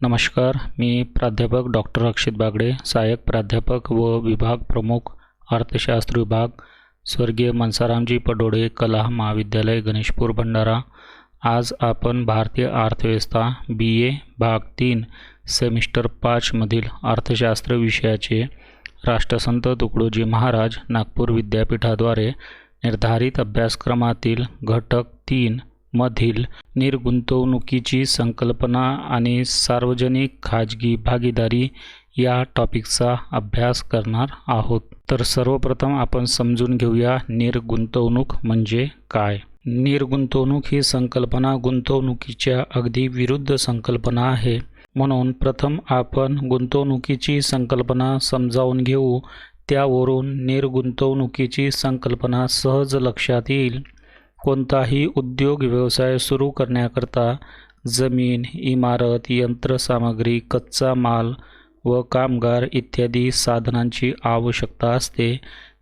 नमस्कार, मी प्राध्यापक डॉक्टर अक्षित बागडे, सहाय्यक प्राध्यापक व विभाग प्रमुख अर्थशास्त्र विभाग, स्वर्गीय मनसारामजी पडोळे कला महाविद्यालय, गणेशपूर, भंडारा। आज आपण भारतीय अर्थव्यवस्था BA भाग 3 सेमिस्टर 5 मधील अर्थशास्त्र विषयाचे राष्ट्रसंत तुकडोजी महाराज नागपूर विद्यापीठाद्वारे निर्धारित अभ्यासक्रमातील घटक 3 मधील निर्गुंतवणुकीची संकल्पना आणि सार्वजनिक खाजगी भागीदारी या टॉपिकचा अभ्यास करणार आहोत। तर सर्वप्रथम आपण समजून घेऊया निर्गुंतवणूक म्हणजे काय। निर्गुंतवणूक ही संकल्पना गुंतवणुकीच्या अगदी विरुद्ध संकल्पना आहे। म्हणून प्रथम आपण गुंतवणुकीची संकल्पना समजावून घेऊ, त्यावरून निर्गुंतवणुकीची संकल्पना सहज लक्षात येईल। कोणताही उद्योग व्यवसाय सुरू करण्याकरता जमीन, इमारत, यंत्रसामग्री, कच्चा माल व कामगार इत्यादी साधनांची आवश्यकता असते।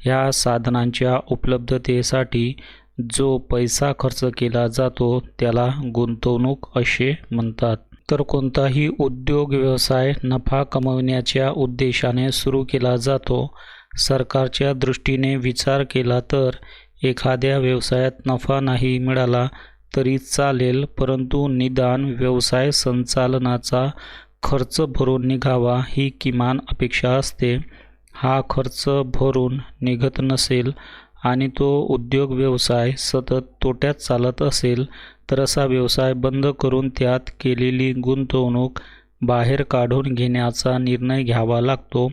ह्या साधनांच्या उपलब्धतेसाठी जो पैसा खर्च केला जातो त्याला गुंतवणूक असे म्हणतात। तर कोणताही उद्योग व्यवसाय नफा कमविण्याच्या उद्देशाने सुरू केला जातो। सरकारच्या दृष्टीने विचार केला तर एखाद्या व्यवसायात नफा नाही मिळाला तरी चालेल, परंतु निदान व्यवसाय संचालनाचा खर्च भरून निघावा ही किमान अपेक्षा असते। हा खर्च भरून निघत नसेल आणि तो उद्योग व्यवसाय सतत तोट्यात चालत असेल तर असा व्यवसाय बंद करून त्यात केलेली गुंतवणूक बाहेर काढून घेण्याचा निर्णय घ्यावा लागतो।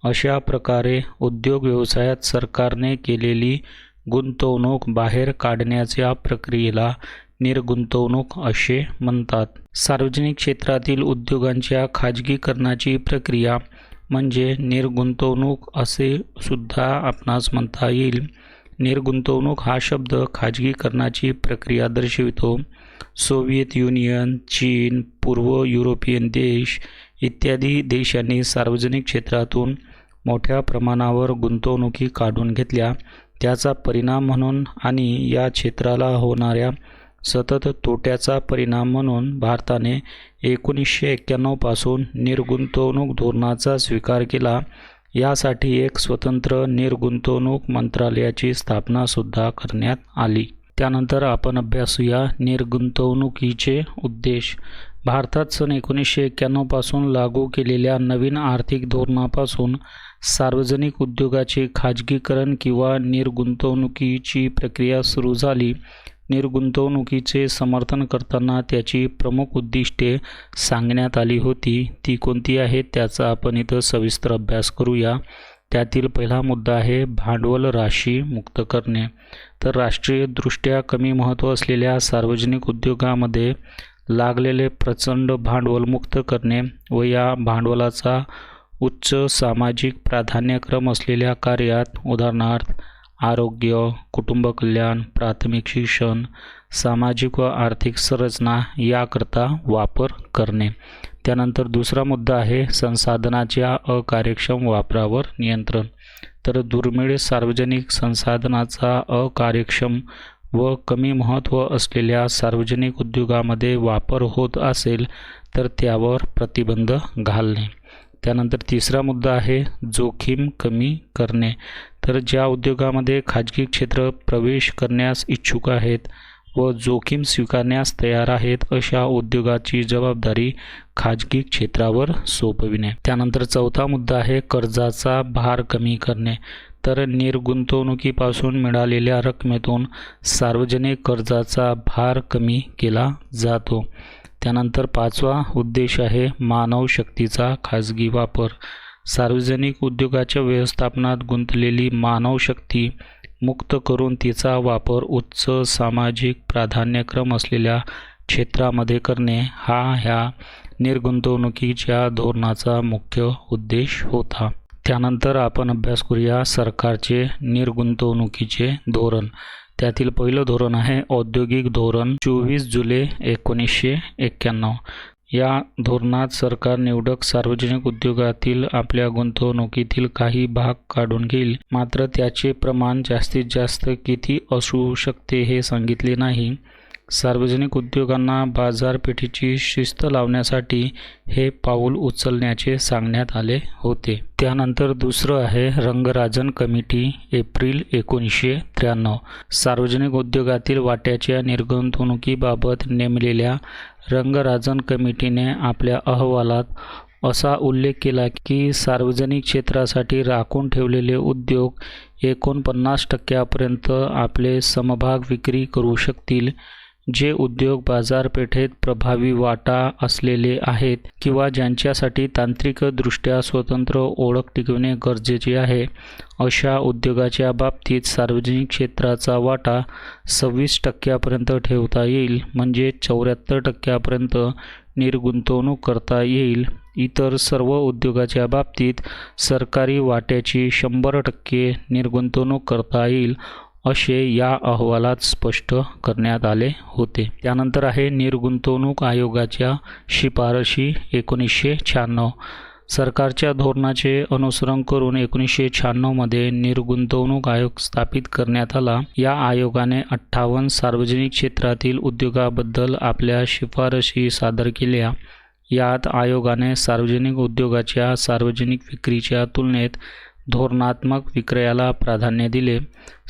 अशा प्रकारे उद्योग व्यवसायात सरकारने केलेली गुंतवणूक बाहेर काढण्याच्या प्रक्रियेला निर्गुंतवणूक असे म्हणतात। सार्वजनिक क्षेत्रातील उद्योगांच्या खाजगीकरणाची प्रक्रिया म्हणजे निर्गुंतवणूक असे सुद्धा आपणास म्हणता येईल। निर्गुंतवणूक हा शब्द खाजगीकरणाची प्रक्रिया दर्शवितो। सोव्हिएत युनियन, चीन, पूर्व युरोपियन देश इत्यादी देशांनी सार्वजनिक क्षेत्रातून मोठ्या प्रमाणावर गुंतवणुकी काढून घेतल्या। त्याचा परिणाम म्हणून आणि या क्षेत्राला होणाऱ्या सतत तोट्याचा परिणाम म्हणून भारताने 1991 पासून निर्गुंतवणूक धोरणाचा स्वीकार केला। यासाठी एक स्वतंत्र निर्गुंतवणूक मंत्रालयाची स्थापना सुद्धा करण्यात आली। त्यानंतर आपण अभ्यासूया निर्गुंतवणुकीचे उद्देश। भारतात सन 1991 पासून लागू केलेल्या नवीन आर्थिक धोरणापासून सार्वजनिक उद्योगाचे खाजगीकरण किंवा निर्गुंतवणुकीची प्रक्रिया सुरू झाली। निर्गुंतवणुकीचे समर्थन करताना त्याची प्रमुख उद्दिष्टे सांगण्यात आली होती। ती कोणती आहेत त्याचा आपण इथं सविस्तर अभ्यास करूया। त्यातील पहिला मुद्दा आहे भांडवल राशी मुक्त करणे। तर राष्ट्रीयदृष्ट्या कमी महत्त्व असलेल्या सार्वजनिक उद्योगामध्ये लागलेले प्रचंड भांडवल मुक्त करणे व या भांडवलाचा उच्च सामाजिक प्राधान्यक्रम असलेल्या कार्यात, उदाहरणार्थ आरोग्य, कुटुंब कल्याण, प्राथमिक शिक्षण, सामाजिक व आर्थिक संरचना याकरता वापर करणे। त्यानंतर दुसरा मुद्दा आहे संसाधनाच्या अकार्यक्षम वापरावर नियंत्रण। तर दुर्मिळ सार्वजनिक संसाधनाचा अकार्यक्षम व कमी महत्त्व असलेल्या सार्वजनिक उद्योगामध्ये वापर होत असेल तर त्यावर प्रतिबंध घालणे। त्यानंतर तिसरा मुद्दा आहे जोखीम कमी करणे। तर ज्या उद्योगामध्ये खाजगी क्षेत्र प्रवेश करण्यास इच्छुक आहेत व जोखीम स्वीकारण्यास तयार आहेत अशा उद्योगाची जबाबदारी खाजगी क्षेत्रावर सोपविणे। त्यानंतर चौथा मुद्दा आहे कर्जाचा भार कमी करणे। तर निर्गुंतवणुकीपासून मिळालेल्या रकमेतून सार्वजनिक कर्जाचा भार कमी केला जातो। त्यानंतर पाचवा उद्देश आहे मानव शक्तीचा खाजगी वापर। सार्वजनिक उद्योगाच्या व्यवस्थापनात गुंतलेली मानव शक्ती मुक्त करून तिचा वापर उच्च सामाजिक प्राधान्यक्रम असलेल्या क्षेत्रामध्ये करणे हा ह्या निर्गुंतवणुकीच्या धोरणाचा मुख्य उद्देश होता। त्यानंतर आपण अभ्यास करूया सरकारचे निर्गुंतवणुकीचे धोरण। त्यातील पहिलं धोरण आहे औद्योगिक धोरण 24 जुलै 1991। या धोरणात सरकार निवडक सार्वजनिक उद्योगातील आपल्या गुंतवणुकीतील काही भाग काढून घेईल, मात्र त्याचे प्रमाण जास्तीत जास्त किती असू शकते हे सांगितले नाही। सार्वजनिक उद्योगांना बाजारपेठेची शिस्त लावण्यासाठी हे पाऊल उचलण्याचे सांगण्यात आले होते. त्यानंतर दुसरं आहे रंगराजन कमिटी, एप्रिल 1993. सार्वजनिक उद्योगातील वाट्याच्या निर्गुंतवणुकीबाबत नेमलेल्या रंगराजन कमिटीने आपल्या अहवालात असा उल्लेख केला की सार्वजनिक क्षेत्रासाठी राखून ठेवलेले उद्योग 49% आपले समभाग विक्री करू शकतील. जे उद्योग बाजारपेठेत प्रभावी वाटा असलेले आहेत किंवा ज्यांच्यासाठी तांत्रिकदृष्ट्या स्वतंत्र ओळख टिकविणे गरजेचे आहे, अशा उद्योगाच्या बाबतीत सार्वजनिक क्षेत्राचा वाटा 26% ठेवता येईल, म्हणजे 74% निर्गुंतवणूक करता येईल. इतर सर्व उद्योगाच्या बाबतीत सरकारी वाट्याची 100% निर्गुंतवणूक करता येईल, असे या अहवालात स्पष्ट करण्यात आले होते. त्यानंतर आहे निर्गुंतवणूक आयोगाच्या शिफारशी, 1996. सरकारच्या धोरणाचे अनुसरण करून 1996 मध्ये निर्गुंतवणूक आयोग स्थापित करण्यात आला. या आयोगाने 58 सार्वजनिक क्षेत्रातील उद्योगाबद्दल आपल्या शिफारशी सादर केल्या. यात आयोगाने सार्वजनिक उद्योगाच्या सार्वजनिक विक्रीच्या तुलनेत धोरणात्मक विक्रयाला प्राधान्य दिले.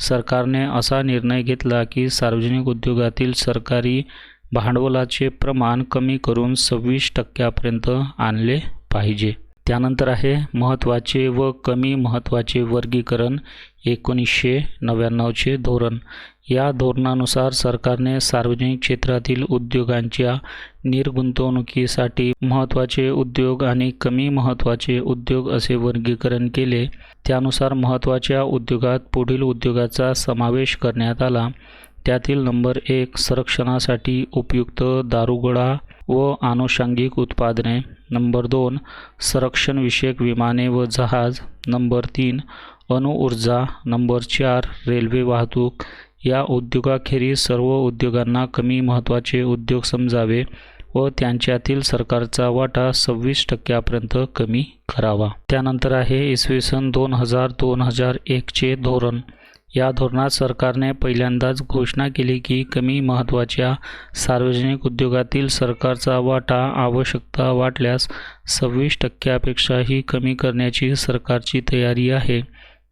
सरकारने असा निर्णय घेतला की सार्वजनिक उद्योगातील सरकारी भांडवलाचे प्रमाण कमी करून 26% आणले पाहिजे. त्यानंतर आहे महत्त्वाचे व कमी महत्त्वाचे वर्गीकरण, 1999 धोरण. या धोरणानुसार सरकारने सार्वजनिक क्षेत्रातील उद्योगांच्या निर्गुंतवणुकीसाठी महत्त्वाचे उद्योग आणि कमी महत्त्वाचे उद्योग असे वर्गीकरण केले. त्यानुसार महत्त्वाच्या उद्योगात पुढील उद्योगाचा समावेश करण्यात आला. त्यातील नंबर 1 संरक्षणासाठी उपयुक्त दारुगोळा व आनुषंगिक उत्पादने, नंबर 2 संरक्षणविषयक विमाने व जहाज, नंबर 3 अणुऊर्जा, नंबर 4 रेल्वे वाहतूक. या उद्योगाखेरीज सर्व उद्योगांना कमी महत्त्वाचे उद्योग समजावे व त्यांच्यातील सरकारचा वाटा 26% कमी करावा. त्यानंतर आहे इसवी सन 2000-2001 धोरण. या धोरणात सरकारने पहिल्यांदाच घोषणा केली की कमी महत्त्वाच्या सार्वजनिक उद्योगातील सरकारचा वाटा आवश्यकता वाटल्यास 26%पेक्षाही कमी करण्याची सरकारची तयारी आहे.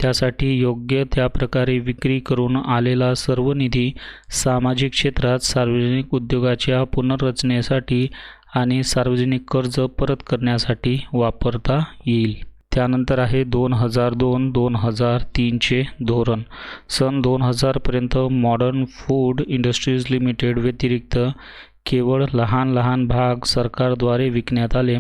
त्यासाठी योग्य त्या प्रकारे विक्री करून आलेला सर्व निधी सामाजिक क्षेत्रात सार्वजनिक उद्योगाच्या पुनर्रचनेसाठी आणि सार्वजनिक कर्ज परत करण्यासाठी वापरता येईल. त्यानंतर आहे 2002-2003 धोरण. सन 2000 पर्यंत मॉडर्न फूड इंडस्ट्रीज लिमिटेड व्यतिरिक्त केवळ लहान भाग सरकारद्वारे विकण्यात आले.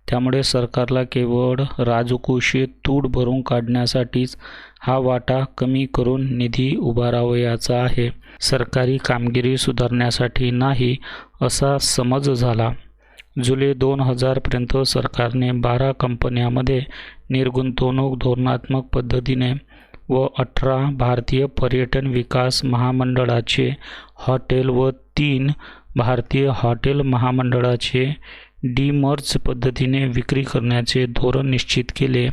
त्यामुळे सरकारला केवळ राजकोषीय तूट भरून काढण्यासाठीच हा वाटा कमी करून निधी उभारावयाचा आहे, सरकारी कामगिरी सुधारण्यासाठी नाही, असा समज झाला. जुलै 2000 पर्यंत सरकारने 12 कंपन्यांमध्ये निर्गुंतवणूक धोरणात्मक पद्धतीने व 18 भारतीय पर्यटन विकास महामंडळाचे हॉटेल व 3 भारतीय हॉटेल महामंडळाचे डीमर्ज पद्धतीने विक्री करण्याचे धोरण निश्चित केले.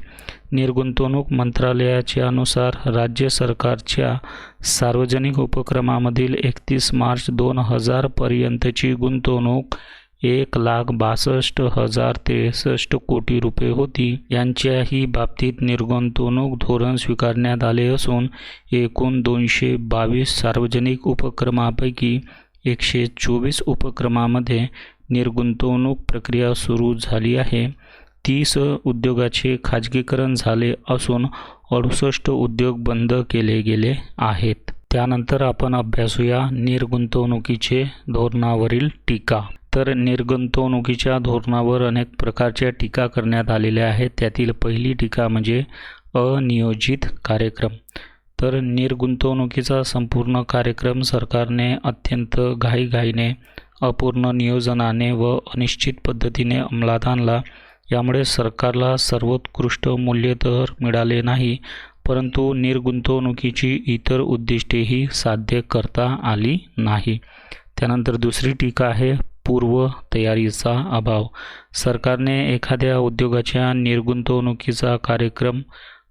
निर्गुंतवणूक मंत्रालयाच्या अनुसार राज्य सरकारच्या सार्वजनिक उपक्रमामधील 31 मार्च 2000 पर्यंतची गुंतवणूक 1,62,063 कोटी रुपये होती. यांच्याही बाबतीत निर्गुंतवणूक धोरण स्वीकारण्यात आले असून एकूण 222 सार्वजनिक उपक्रमापैकी 124 उपक्रमामध्ये निर्गुंतवणूक प्रक्रिया सुरू झाली आहे. 30 उद्योगाचे खाजगीकरण झाले असून 68 उद्योग बंद केले गेले आहेत. त्यानंतर आपण अभ्यासूया निर्गुंतवणुकीचे धोरणावरील टीका. तर निर्गुंतवणुकीच्या धोरणावर अनेक प्रकारच्या टीका करण्यात आलेल्या आहेत. त्यातील पहिली टीका म्हणजे अनियोजित कार्यक्रम. तर निर्गुंतवणुकीचा संपूर्ण कार्यक्रम सरकारने अत्यंत घाईघाईने, अपूर्ण नियोजनाने व अनिश्चित पद्धतीने अंमलात आणला. यामुळे सरकारला सर्वोत्कृष्ट मूल्य तर मिळाले नाही, परंतु निर्गुंतवणुकीची इतर उद्दिष्टेही साध्य करता आली नाही. त्यानंतर दुसरी टीका आहे पूर्व तयारीचा अभाव. सरकारने एखाद्या उद्योगाच्या निर्गुंतवणुकीचा कार्यक्रम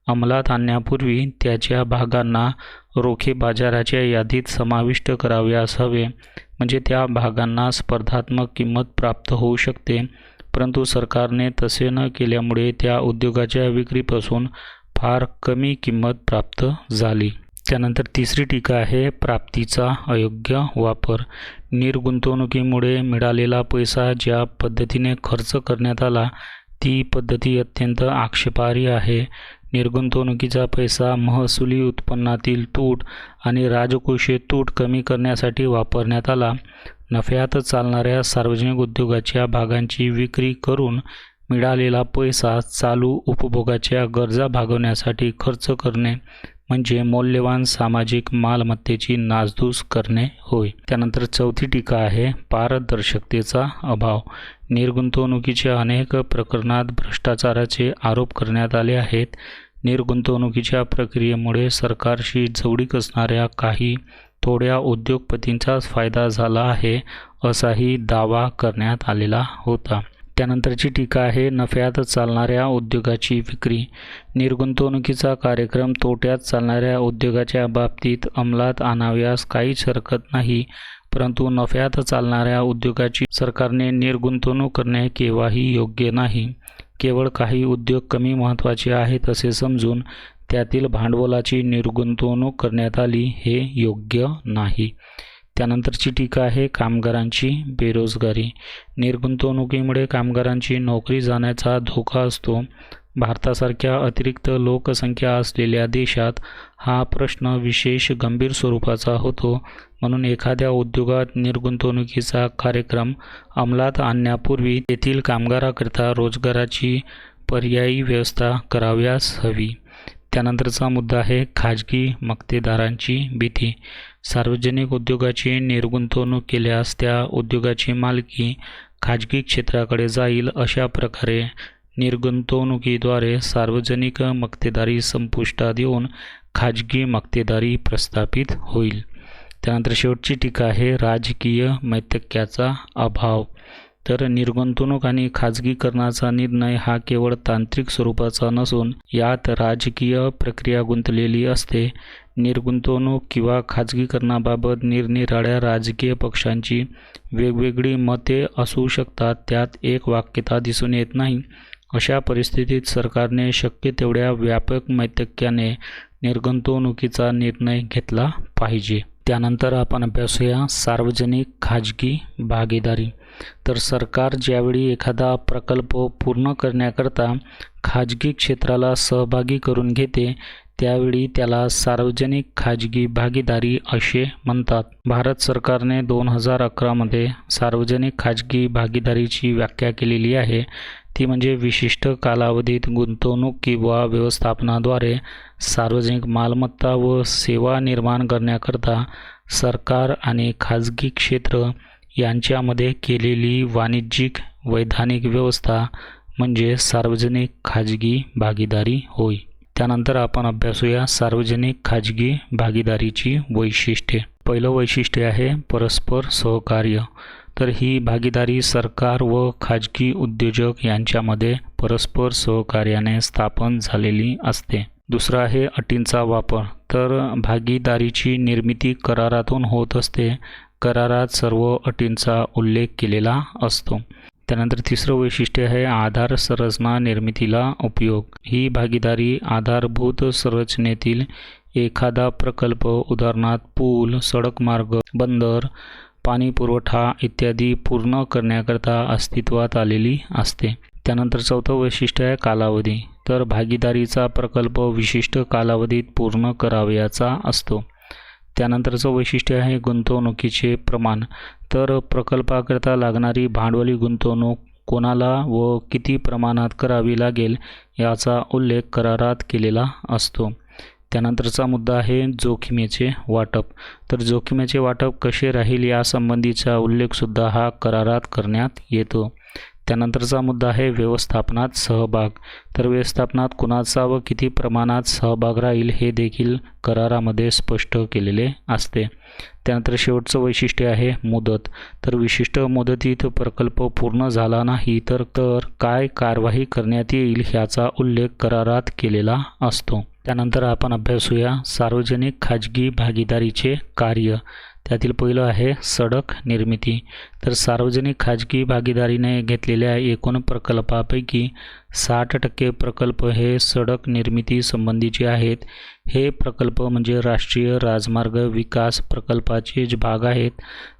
अंमलात आणण्यापूर्वी त्याच्या भागांना रोखे बाजाराच्या यादीत समाविष्ट करावयास हवे. म्हणजे त्या भागांना स्पर्धात्मक किंमत प्राप्त होऊ शकते, परंतु सरकारने तसे न केल्यामुळे त्या उद्योगाच्या विक्रीपासून फार कमी किंमत प्राप्त झाली. त्यानंतर तिसरी टीका आहे प्राप्तीचा अयोग्य वापर. निर्गुंतवणुकीमुळे मिळालेला पैसा ज्या पद्धतीने खर्च करण्यात आला ती पद्धती अत्यंत आक्षेपार्ह आहे. निर्गुंतवणुकीचा पैसा महसुली उत्पन्नातील तूट आणि राजकोषीय तूट कमी करण्यासाठी वापरण्यात आला. नफ्यात चालणाऱ्या सार्वजनिक उद्योगाच्या भागांची विक्री करून मिळालेला पैसा चालू उपभोगाच्या गरजा भागवण्यासाठी खर्च करणे म्हणजे मौल्यवान सामाजिक मालमत्तेची नासधूस करणे होय. त्यानंतर चौथी टीका आहे पारदर्शकतेचा अभाव. निर्गुंतवणुकीच्या अनेक प्रकरणात भ्रष्टाचाराचे आरोप करण्यात आले आहेत. निर्गुंतवणुकीच्या प्रक्रियेमुळे सरकारशी जवळीक असणाऱ्या काही थोड्या उद्योगपतींचाच फायदा झाला आहे असाही दावा करण्यात आलेला होता. त्यानंतरची टीका आहे नफ्यात चालणाऱ्या उद्योगाची विक्री. निर्गुंतवणुकीचा कार्यक्रम तोट्यात चालणाऱ्या उद्योगाच्या बाबतीत अंमलात आणाव्यास काहीच हरकत नाही, परंतु नफ्यात चालणाऱ्या उद्योगाची सरकारने निर्गुंतवणूक करणे केव्हाही योग्य नाही. केवळ काही उद्योग कमी महत्त्वाचे आहेत असे समजून त्यातील भांडवलाची निर्गुंतवणूक करण्यात आली हे योग्य नाही. त्यानंतरची टीका आहे कामगारांची बेरोजगारी. निर्गुंतवणुकीमुळे कामगारांची नोकरी जाण्याचा धोका असतो. भारतासारख्या अतिरिक्त लोकसंख्या असलेल्या देशात हा प्रश्न विशेष गंभीर स्वरूपाचा होतो. म्हणून एखाद्या उद्योगात निर्गुंतवणुकीचा कार्यक्रम अंमलात आणण्यापूर्वी तेथील कामगाराकरिता रोजगाराची पर्यायी व्यवस्था कराव्यास हवी. त्यानंतरचा मुद्दा आहे खाजगी मक्तेदारांची भीती. सार्वजनिक उद्योगाची निर्गुंतवणूक केल्यास त्या उद्योगाची मालकी खाजगी क्षेत्राकडे जाईल. अशा प्रकारे निर्गुंतवणुकीद्वारे सार्वजनिक मक्तेदारी संपुष्टात येऊन खाजगी मक्तेदारी प्रस्थापित होईल. त्यानंतर शेवटची टीका आहे राजकीय मैत्रिक्याचा अभाव. तर निर्गुंतवणूक आणि खाजगीकरणाचा निर्णय हा केवळ तांत्रिक स्वरूपाचा नसून यात राजकीय प्रक्रिया गुंतलेली असते. निर्गुंतवणूक किंवा खाजगीकरणाबाबत निरनिराळ्या राजकीय पक्षांची वेगवेगळी मते असू शकतात. त्यात एक वाक्यता दिसून येत नाही. अशा परिस्थितीत सरकारने शक्य तेवढ्या व्यापक मैत्रिक्याने निर्गुंतवणुकीचा निर्णय घेतला पाहिजे. त्यानंतर आपण अभ्यासूया सार्वजनिक खाजगी भागीदारी. तर सरकार ज्यावेळी एखादा प्रकल्प पूर्ण करण्याकरता खाजगी क्षेत्राला सहभागी करून घेते त्यावेळी त्याला सार्वजनिक खाजगी भागीदारी असे म्हणतात. भारत सरकारने 2011 मध्ये सार्वजनिक खाजगी भागीदारीची व्याख्या केलेली आहे. ती म्हणजे विशिष्ट कालावधीत गुंतवणूक किंवा व्यवस्थापनाद्वारे सार्वजनिक मालमत्ता व सेवा निर्माण करण्याकरता सरकार आणि खाजगी क्षेत्र यांच्यामध्ये केलेली वाणिज्यिक वैधानिक व्यवस्था म्हणजे सार्वजनिक खाजगी भागीदारी होय. त्यानंतर आपण अभ्यासूया सार्वजनिक खाजगी भागीदारीची वैशिष्ट्ये. पहिलं वैशिष्ट्य आहे परस्पर सहकार्य. तर ही भागीदारी सरकार व खाजगी उद्योजक यांच्यामध्ये परस्पर सहकार्याने स्थापन झालेली असते. दुसरा आहे अटींचा वापर. तर भागीदारीची निर्मिती करारातून होत असते. करारात सर्व अटींचा उल्लेख केलेला असतो. त्यानंतर तिसरं वैशिष्ट्य आहे आधार संरचना निर्मितीला उपयोग. ही भागीदारी आधारभूत संरचनेतील एखादा प्रकल्प उदाहरणार्थ पूल, सडक मार्ग, बंदर, पाणी पुरवठा इत्यादी पूर्ण करण्याकरता अस्तित्वात आलेली असते. त्यानंतर चौथं वैशिष्ट्य आहे कालावधी. तर भागीदारीचा प्रकल्प विशिष्ट कालावधीत पूर्ण करावयाचा असतो. त्यानंतरचं वैशिष्ट्य आहे गुंतवणुकीचे प्रमाण. तर प्रकल्पाकरता लागणारी भांडवली गुंतवणूक कोणाला व किती प्रमाणात करावी लागेल याचा उल्लेख करारात केलेला असतो. त्यानंतरचा मुद्दा आहे जोखमीचे वाटप. तर जोखमीचे वाटप कसे राहील यासंबंधीचा उल्लेखसुद्धा हा करारात करण्यात येतो. त्यानंतरचा मुद्दा आहे व्यवस्थापनात सहभाग. तर व्यवस्थापनात कुणाचा व किती प्रमाणात सहभाग राहील हे देखील करारामध्ये स्पष्ट केलेले असते. त्यानंतर शेवटचं वैशिष्ट्य आहे मुदत. तर विशिष्ट मुदतीत प्रकल्प पूर्ण झाला नाही तर काय कारवाई करण्यात येईल ह्याचा उल्लेख करारात केलेला असतो. त्यानंतर आपण अभ्यासूया सार्वजनिक खाजगी भागीदारीचे कार्य. त्यातील पहिलं आहे सडक निर्मिती. तर सार्वजनिक खाजगी भागीदारीने घेतलेल्या एकूण प्रकल्पापैकी 60% प्रकल्प हे सडक निर्मिती संबंधीचे आहेत. हे प्रकल्प म्हणजे राष्ट्रीय राजमार्ग विकास प्रकल्पाचे भाग आहेत.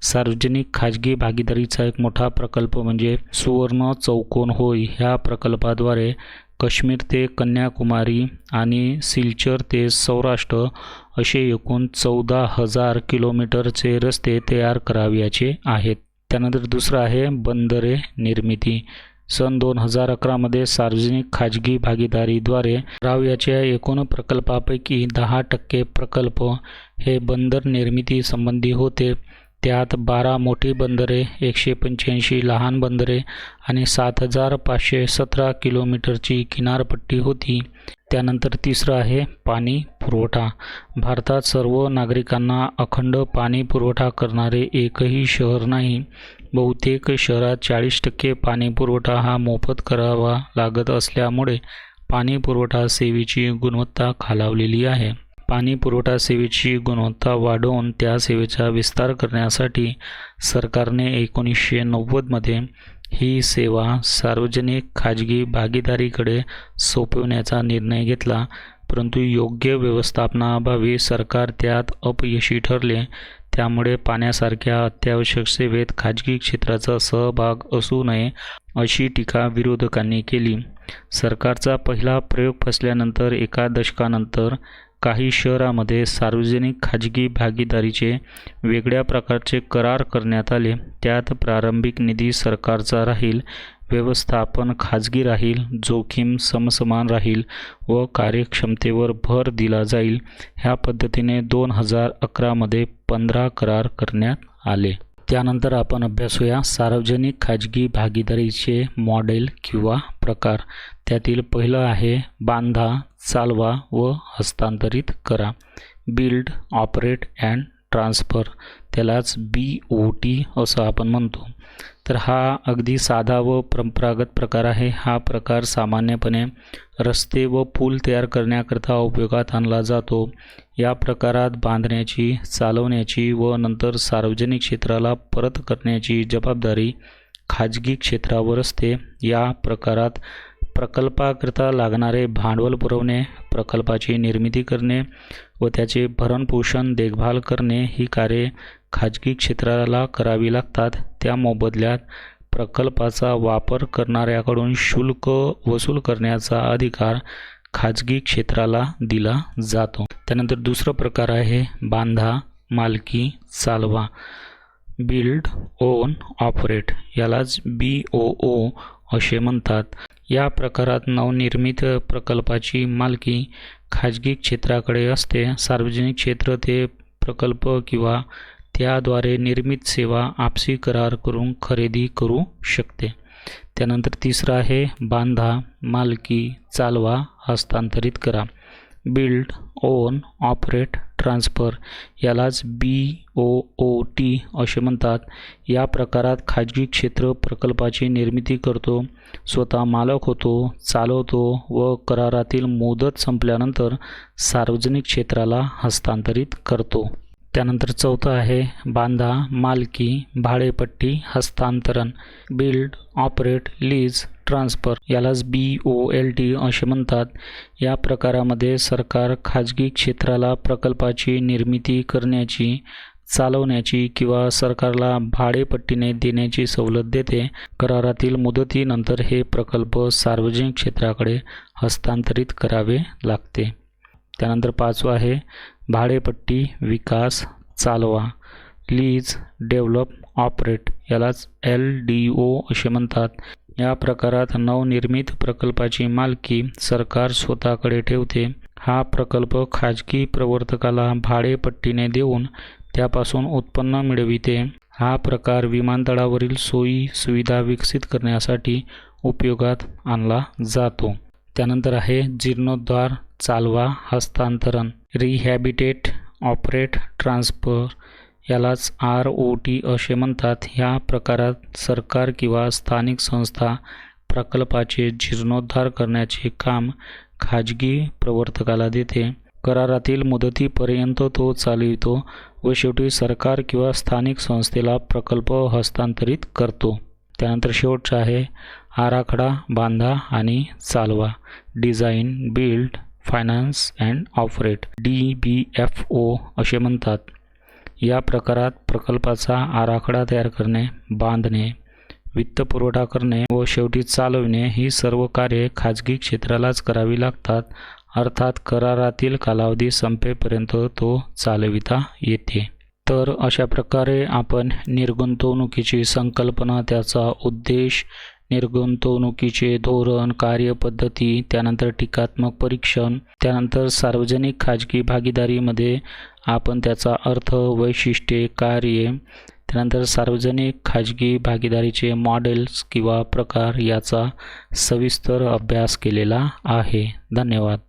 सार्वजनिक खाजगी भागीदारीचा एक मोठा प्रकल्प म्हणजे सुवर्ण चौकोन होय. ह्या प्रकल्पाद्वारे काश्मीर ते कन्याकुमारी आणि सिलचर ते सौराष्ट्र असे एकूण 14,000 किलोमीटरचे रस्ते तयार करावयाचे आहेत. त्यानंतर दुसरं आहे बंदरे निर्मिती. सन 2011 सार्वजनिक खाजगी भागीदारीद्वारे करावयाच्या एकूण प्रकल्पापैकी 10% प्रकल्प हे बंदर निर्मिती संबंधी होते. त्यात 12 मोठी बंदरे, 185 लहान बंदरे आणि 7,517 किलोमीटरची किनारपट्टी होती. त्यानंतर तिसरं आहे पाणी पुरवठा. भारतात सर्व नागरिकांना अखंड पाणी पुरवठा करणारे एकही शहर नाही. बहुतेक शहरात 40% पाणी पुरवठा हा मोफत करावा लागत असल्यामुळे पाणी पुरवठा सेवेची गुणवत्ता खालावलेली आहे. पाणी पुरवठा सेवेची गुणवत्ता वाढवून त्या सेवेचा विस्तार करण्यासाठी सरकारने 1990 ही सेवा सार्वजनिक खाजगी भागीदारीकडे सोपविण्याचा निर्णय घेतला. परंतु योग्य व्यवस्थापनाअभावी सरकार त्यात अपयशी ठरले. त्यामुळे पाण्यासारख्या अत्यावश्यक सेवेत खाजगी क्षेत्राचा सहभाग असू नये अशी टीका विरोधकांनी केली. सरकारचा पहिला प्रयोग फसल्यानंतर एका दशकानंतर काही शहरांमध्ये सार्वजनिक खाजगी भागीदारीचे वेगळ्या प्रकारचे करार करण्यात आले. त्यात प्रारंभिक निधी सरकारचा राहील, व्यवस्थापन खाजगी राहील, जोखीम समसमान राहील व कार्यक्षमतेवर भर दिला जाईल. ह्या पद्धतीने 2011 15 करार करण्यात आले. त्यानंतर आपण अभ्यासूया सार्वजनिक खाजगी भागीदारीचे मॉडेल किंवा प्रकार. त्यातील पहिलं आहे बांधा, चालवा व हस्तांतरित करा. बिल्ड, ऑपरेट अँड ट्रान्सफर, त्यालाच BOT असं आपण म्हणतो. तर हा अगदी साधा व परंपरागत प्रकार आहे. हा प्रकार सामान्यपणे रस्ते व पूल तयार करण्याकरता उपयोगात आणला जातो. या प्रकारात बांधण्याची, चालवण्याची व नंतर सार्वजनिक क्षेत्राला परत करण्याची जबाबदारी खाजगी क्षेत्रावर असते. या प्रकारात प्रकल्पाकरता लागणारे भांडवल पुरवणे, प्रकल्पाची निर्मिती करणे व त्याचे भरणपोषण, देखभाल करणे ही कार्ये खाजगी क्षेत्राला करावी लागतात. त्या मोबदल्यात प्रकल्पाचा वापर करणाऱ्याकडून शुल्क वसूल करण्याचा अधिकार खाजगी क्षेत्राला दिला जातो. त्यानंतर दुसरा प्रकार आहे बांधा, मालकी, चालवा. बिल्ड, ओन, ऑपरेट, यालाच BOO असे म्हणतात. या प्रकारात नवनिर्मित प्रकल्पाची मालकी खाजगी क्षेत्राकडे असते. सार्वजनिक क्षेत्र ते प्रकल्प किंवा त्याद्वारे निर्मित सेवा आपसी करार करून खरेदी करू शकते. त्यानंतर तिसरं आहे बांधा, मालकी, चालवा, हस्तांतरित करा. बिल्ड, ओन, ऑपरेट, ट्रान्सफर, यालाच BOOT असे म्हणतात. या प्रकारात खाजगी क्षेत्र प्रकल्पाची निर्मिती करतो, स्वतः मालक होतो, चालवतो व करारातील मुदत संपल्यानंतर सार्वजनिक क्षेत्राला हस्तांतरित करतो. त्यानंतर चौथं आहे बांधा, मालकी, भाडेपट्टी, हस्तांतरण. बिल्ड, ऑपरेट, लीज, ट्रान्सफर, यालाच BOLT असे म्हणतात. या प्रकारामध्ये सरकार खाजगी क्षेत्राला प्रकल्पाची निर्मिती करण्याची, चालवण्याची किंवा सरकारला भाडेपट्टीने देण्याची सवलत देते. करारातील मुदतीनंतर हे प्रकल्प सार्वजनिक क्षेत्राकडे हस्तांतरित करावे लागते. त्यानंतर पाचवा आहे भाडेपट्टी, विकास, चालवा. लीज, डेव्हलप, ऑपरेट, यालाच LDO असे म्हणतात. या प्रकारात नवनिर्मित प्रकल्पाची मालकी सरकार स्वतःकडे ठेवते. हा प्रकल्प खाजगी प्रवर्तकाला भाडेपट्टीने देऊन त्यापासून उत्पन्न मिळविते. हा प्रकार विमानतळावरील सोयी सुविधा विकसित करण्यासाठी उपयोगात आणला जातो. त्यानंतर आहे जीर्णोद्धार, चालवा, हस्तांतरण. रिहॅबिटेट, ऑपरेट, ट्रान्सफर, यालाच ROT असे म्हणतात. ह्या प्रकारात सरकार किंवा स्थानिक संस्था प्रकल्पाचे जीर्णोद्धार करण्याचे काम खाजगी प्रवर्तकाला देते. करारातील मुदतीपर्यंत तो चालवितो व शेवटी सरकार किंवा स्थानिक संस्थेला प्रकल्प हस्तांतरित करतो. त्यानंतर शेवटचं आहे आराखडा बांधा आणि चालवा. Design, build, finance and operate, DBFO असे म्हणतात. या प्रकारात प्रकल्पाचा आराखडा तयार करणे, बांधणे, वित्तपुरवठा करणे व शेवटी चालविणे ही सर्व कार्ये खाजगी क्षेत्रालाच करावी लागतात. अर्थात करारातील कालावधी संपेपर्यंत तो चालविता येते. तर अशा प्रकारे आपण निर्गुंतवणुकीची संकल्पना, त्याचा उद्देश, निर्गुंतवणुकीचे धोरण, कार्यपद्धती, त्यानंतर टीकात्मक परीक्षण, त्यानंतर सार्वजनिक खाजगी भागीदारीमध्ये आपण त्याचा अर्थ, वैशिष्ट्ये, कार्ये, त्यानंतर सार्वजनिक खाजगी भागीदारीचे मॉडेल्स किंवा प्रकार याचा सविस्तर अभ्यास केलेला आहे. धन्यवाद.